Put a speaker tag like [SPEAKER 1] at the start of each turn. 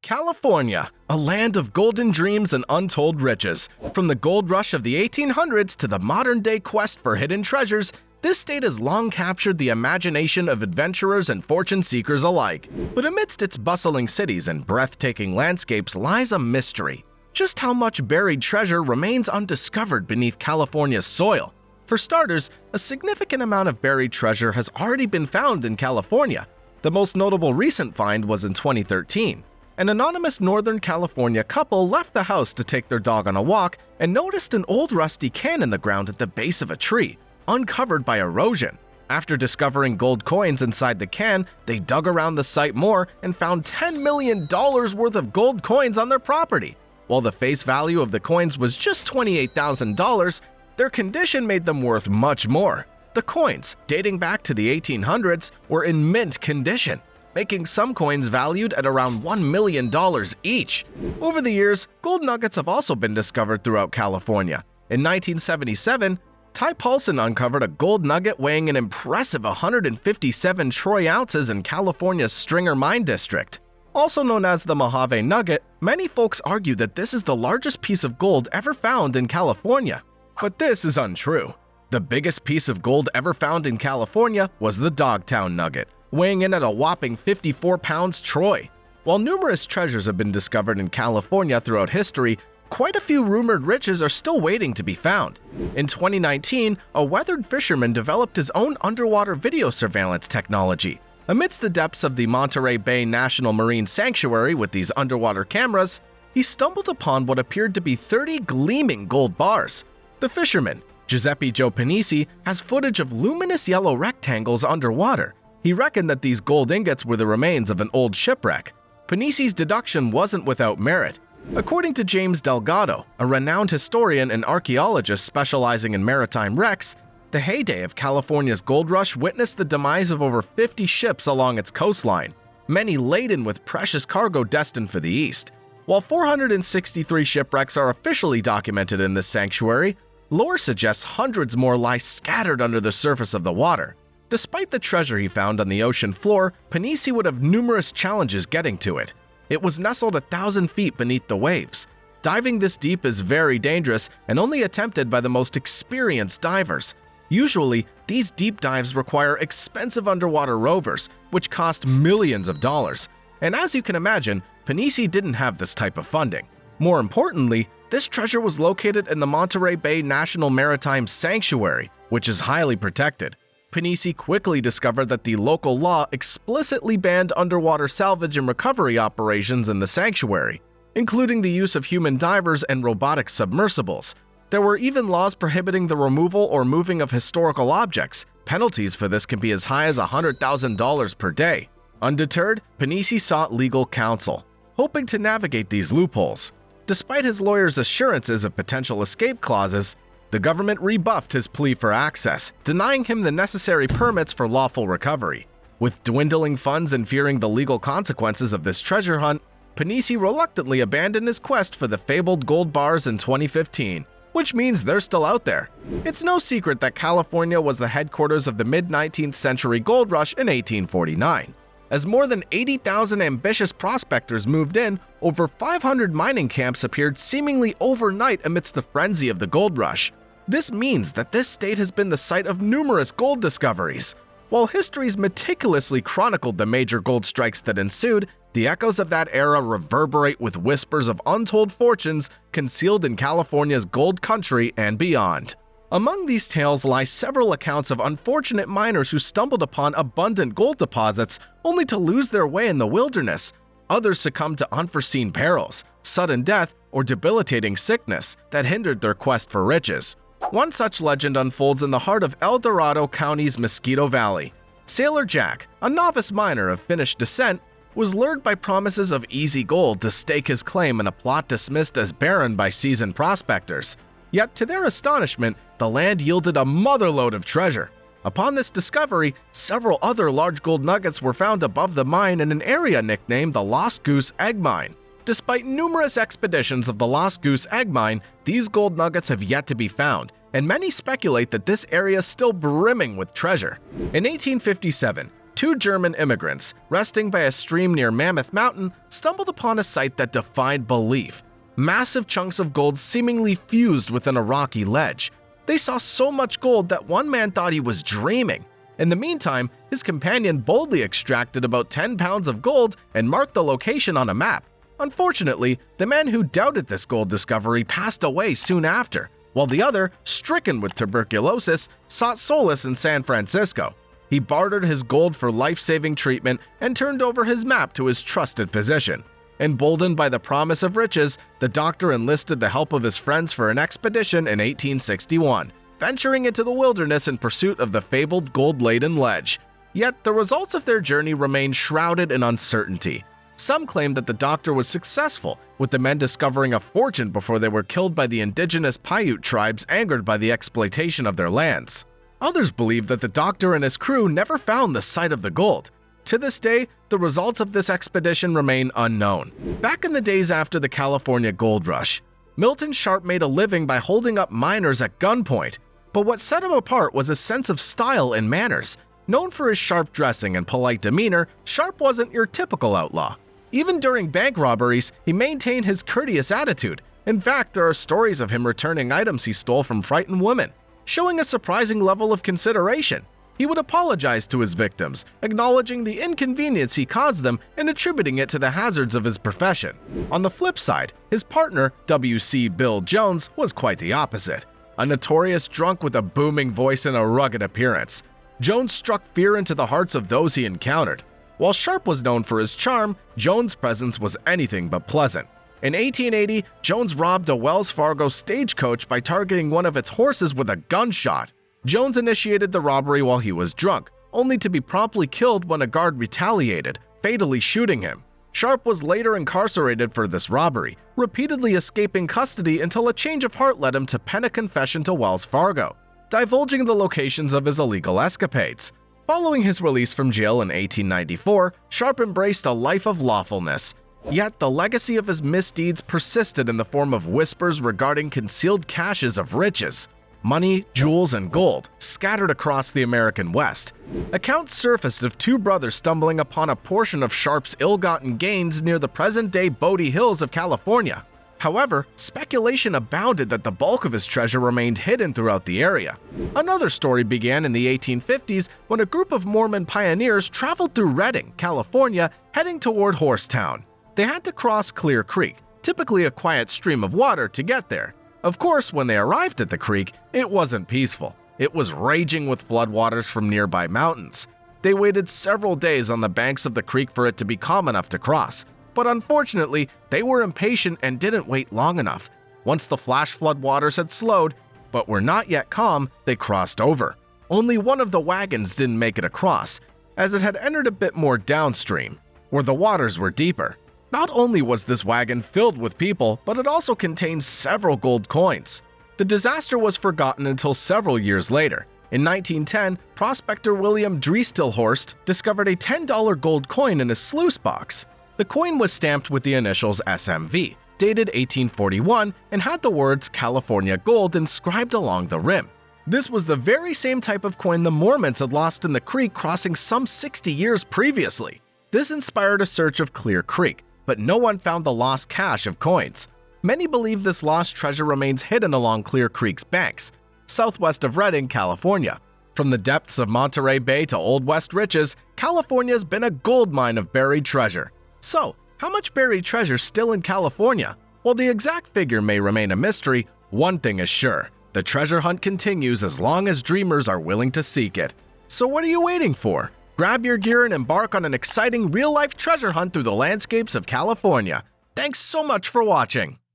[SPEAKER 1] California, a land of golden dreams and untold riches. From the gold rush of the 1800s to the modern-day quest for hidden treasures, this state has long captured the imagination of adventurers and fortune seekers alike. But amidst its bustling cities and breathtaking landscapes lies a mystery. Just how much buried treasure remains undiscovered beneath California's soil? For starters, a significant amount of buried treasure has already been found in California. The most notable recent find was in 2013. An anonymous Northern California couple left the house to take their dog on a walk and noticed an old rusty can in the ground at the base of a tree, uncovered by erosion. After discovering gold coins inside the can, they dug around the site more and found $10 million worth of gold coins on their property. While the face value of the coins was just $28,000, their condition made them worth much more. The coins, dating back to the 1800s, were in mint condition, making some coins valued at around $1 million each. Over the years, gold nuggets have also been discovered throughout California. In 1977, Ty Paulson uncovered a gold nugget weighing an impressive 157 troy ounces in California's Stringer Mine District. Also known as the Mojave Nugget, many folks argue that this is the largest piece of gold ever found in California. But this is untrue. The biggest piece of gold ever found in California was the Dogtown Nugget, weighing in at a whopping 54 pounds troy. While numerous treasures have been discovered in California throughout history, quite a few rumored riches are still waiting to be found. In 2019, a weathered fisherman developed his own underwater video surveillance technology. Amidst the depths of the Monterey Bay National Marine Sanctuary with these underwater cameras, he stumbled upon what appeared to be 30 gleaming gold bars. The fisherman, Giuseppe Joe Panisi, has footage of luminous yellow rectangles underwater. He reckoned that these gold ingots were the remains of an old shipwreck. Panisi's deduction wasn't without merit. According to James Delgado, a renowned historian and archaeologist specializing in maritime wrecks, the heyday of California's gold rush witnessed the demise of over 50 ships along its coastline, many laden with precious cargo destined for the East. While 463 shipwrecks are officially documented in this sanctuary, lore suggests hundreds more lie scattered under the surface of the water. Despite the treasure he found on the ocean floor, Panisi would have numerous challenges getting to it. It was nestled 1,000 feet beneath the waves. Diving this deep is very dangerous and only attempted by the most experienced divers. Usually, these deep dives require expensive underwater rovers, which cost millions of dollars. And as you can imagine, Panisi didn't have this type of funding. More importantly, this treasure was located in the Monterey Bay National Maritime Sanctuary, which is highly protected. Panisi quickly discovered that the local law explicitly banned underwater salvage and recovery operations in the sanctuary, including the use of human divers and robotic submersibles. There were even laws prohibiting the removal or moving of historical objects. Penalties for this can be as high as $100,000 per day. Undeterred, Panisi sought legal counsel, hoping to navigate these loopholes. Despite his lawyer's assurances of potential escape clauses, the government rebuffed his plea for access, denying him the necessary permits for lawful recovery. With dwindling funds and fearing the legal consequences of this treasure hunt, Panisi reluctantly abandoned his quest for the fabled gold bars in 2015, which means they're still out there. It's no secret that California was the headquarters of the mid-19th century gold rush in 1849. As more than 80,000 ambitious prospectors moved in, over 500 mining camps appeared seemingly overnight amidst the frenzy of the gold rush. This means that this state has been the site of numerous gold discoveries. While history's meticulously chronicled the major gold strikes that ensued, the echoes of that era reverberate with whispers of untold fortunes concealed in California's gold country and beyond. Among these tales lie several accounts of unfortunate miners who stumbled upon abundant gold deposits only to lose their way in the wilderness. Others succumbed to unforeseen perils, sudden death, or debilitating sickness that hindered their quest for riches. One such legend unfolds in the heart of El Dorado County's Mosquito Valley. Sailor Jack, a novice miner of Finnish descent, was lured by promises of easy gold to stake his claim in a plot dismissed as barren by seasoned prospectors. Yet to their astonishment, the land yielded a motherlode of treasure. Upon this discovery, several other large gold nuggets were found above the mine in an area nicknamed the Lost Goose Egg Mine. Despite numerous expeditions of the Lost Goose Egg Mine, these gold nuggets have yet to be found, and many speculate that this area is still brimming with treasure. In 1857, two German immigrants, resting by a stream near Mammoth Mountain, stumbled upon a sight that defied belief. Massive chunks of gold seemingly fused within a rocky ledge. They saw so much gold that one man thought he was dreaming. In the meantime, his companion boldly extracted about 10 pounds of gold and marked the location on a map. Unfortunately, the man who doubted this gold discovery passed away soon after, while the other, stricken with tuberculosis, sought solace in San Francisco. He bartered his gold for life-saving treatment and turned over his map to his trusted physician. Emboldened by the promise of riches, the doctor enlisted the help of his friends for an expedition in 1861, venturing into the wilderness in pursuit of the fabled gold-laden ledge. Yet the results of their journey remained shrouded in uncertainty. Some claim that the doctor was successful, with the men discovering a fortune before they were killed by the indigenous Paiute tribes angered by the exploitation of their lands. Others believe that the doctor and his crew never found the site of the gold. To this day, the results of this expedition remain unknown. Back in the days after the California gold rush, Milton Sharp made a living by holding up miners at gunpoint. But what set him apart was a sense of style and manners. Known for his sharp dressing and polite demeanor, Sharp wasn't your typical outlaw. Even during bank robberies, he maintained his courteous attitude. In fact, there are stories of him returning items he stole from frightened women, showing a surprising level of consideration. He would apologize to his victims, acknowledging the inconvenience he caused them and attributing it to the hazards of his profession. On the flip side, his partner, W.C. Bill Jones, was quite the opposite. A notorious drunk with a booming voice and a rugged appearance, Jones struck fear into the hearts of those he encountered. While Sharp was known for his charm, Jones' presence was anything but pleasant. In 1880, Jones robbed a Wells Fargo stagecoach by targeting one of its horses with a gunshot. Jones initiated the robbery while he was drunk, only to be promptly killed when a guard retaliated, fatally shooting him. Sharp was later incarcerated for this robbery, repeatedly escaping custody until a change of heart led him to pen a confession to Wells Fargo, divulging the locations of his illegal escapades. Following his release from jail in 1894, Sharp embraced a life of lawfulness. Yet the legacy of his misdeeds persisted in the form of whispers regarding concealed caches of riches. Money, jewels, and gold scattered across the American West. Accounts surfaced of two brothers stumbling upon a portion of Sharp's ill-gotten gains near the present-day Bodie Hills of California. However, speculation abounded that the bulk of his treasure remained hidden throughout the area. Another story began in the 1850s when a group of Mormon pioneers traveled through Redding, California, heading toward Horsetown. They had to cross Clear Creek, typically a quiet stream of water, to get there. Of course, when they arrived at the creek, it wasn't peaceful. It was raging with floodwaters from nearby mountains. They waited several days on the banks of the creek for it to be calm enough to cross. But unfortunately, they were impatient and didn't wait long enough. Once the flash floodwaters had slowed, but were not yet calm, they crossed over. Only one of the wagons didn't make it across, as it had entered a bit more downstream, where the waters were deeper. Not only was this wagon filled with people, but it also contained several gold coins. The disaster was forgotten until several years later. In 1910, prospector William Driestelhorst discovered a $10 gold coin in a sluice box. The coin was stamped with the initials SMV, dated 1841, and had the words California Gold inscribed along the rim. This was the very same type of coin the Mormons had lost in the creek crossing some 60 years previously. This inspired a search of Clear Creek, but no one found the lost cache of coins. Many believe this lost treasure remains hidden along Clear Creek's banks, southwest of Redding, California. From the depths of Monterey Bay to Old West riches, California's been a gold mine of buried treasure. So, how much buried treasure still in California? While the exact figure may remain a mystery, one thing is sure: the treasure hunt continues as long as dreamers are willing to seek it. So what are you waiting for? Grab your gear and embark on an exciting real-life treasure hunt through the landscapes of California. Thanks so much for watching!